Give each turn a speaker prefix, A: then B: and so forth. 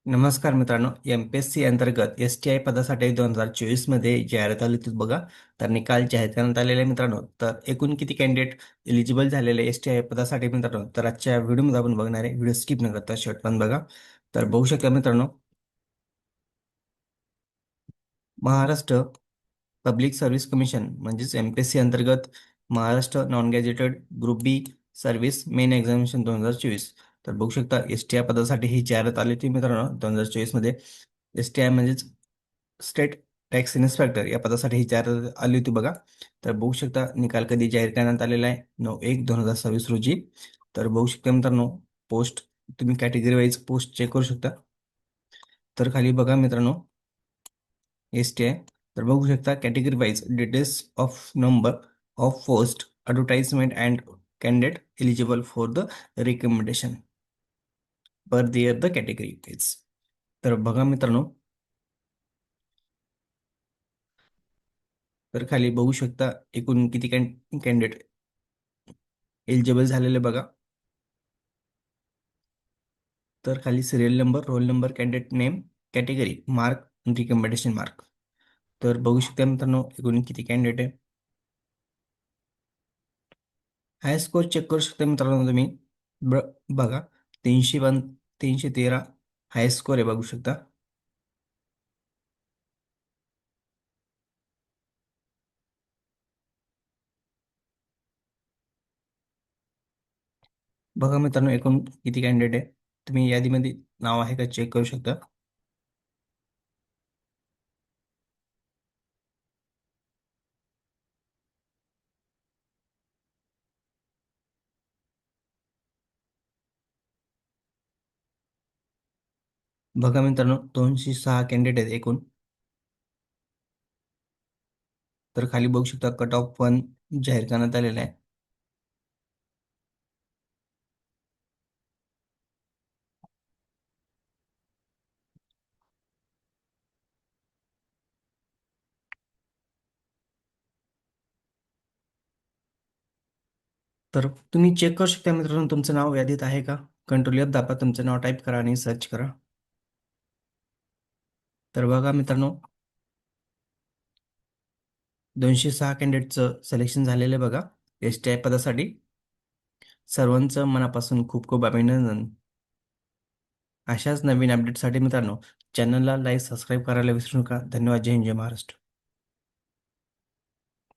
A: नमस्कार मित्रांनो, एम-पी-एस-सी अंतर्गत एस-टी-आय पदासाठी 2024 मध्ये जाहिरात आली होती बघा. तर निकाल जाहीर करण्यात आलेले आहे मित्रांनो. तर एकूण किती कॅन्डिडेट एलिजिबल झालेले एस-टी-आय पदासाठी मित्रांनो, तर आजच्या व्हिडिओमध्ये आपण बघणार आहे. व्हिडिओ स्किप न करता शेवटपर्यंत बघा. तर बघू शकता मित्रांनो, महाराष्ट्र पब्लिक सर्व्हिस कमिशन म्हणजेच एम-पी-एस-सी अंतर्गत महाराष्ट्र नॉन गॅजेटेड ग्रुप बी सर्व्हिस मेन एक्झामिनेशन 2024. तर बघू शकता एस-टी-आय पदासाठी ही जाहिरात आली होती मित्रांनो 2024 मध्ये. एस-टी-आय म्हणजेच स्टेट टॅक्स इन्स्पेक्टर या पदासाठी ही जाहिरात आली होती बघा. तर बघू शकता निकाल कधी जाहीर करण्यात आलेला आहे, 9/1/2026 रोजी. तर बघू शकता मित्रांनो, पोस्ट तुम्ही कॅटेगरी वाईज पोस्ट चेक करू शकता. तर खाली बघा मित्रांनो, एस-टी-आय. तर बघू शकता category wise details of number of post advertisement and candidate eligible for the recommendation per their the category wise. तर बघा मित्रांनो, तर खाली बघू शकता एकूण किती कॅन्डिडेट एलिजिबल झालेले बघा. तर खाली serial number, roll number, candidate name, category, mark, recommendation mark. तर बघू शकता मित्रांनो एकूण किती कॅन्डिडेट आहे. हाय स्कोर चेक करू शकता मित्रांनो तुम्ही. ब बघा, 301, 313 हाय स्कोर आहे बघू शकता. बघा मित्रांनो एकूण किती कॅन्डिडेट आहे. तुम्ही यादीमध्ये नाव आहे का चेक करू शकता. बघा मित्रांनो 206 कॅन्डिडेट आहेत एकूण. तर खाली बघू शकता कट ऑफ पण जाहीर करण्यात आलेला आहे. तर तुम्ही चेक करू शकता मित्रांनो तुमचं नाव यादीत आहे का. कंट्रोल F दाबा, तुमचं नाव टाईप करा आणि सर्च करा. तर बघा मित्रांनो, 206 कॅन्डिडेटचं सिलेक्शन झालेलं आहे बघा एस-टी-आय पदासाठी. सर्वांचं मनापासून खूप खूप अभिनंदन. अशाच नवीन अपडेटसाठी मित्रांनो, चॅनलला लाईक सबस्क्राईब करायला विसरू नका. धन्यवाद. जय हिंद, जय महाराष्ट्र.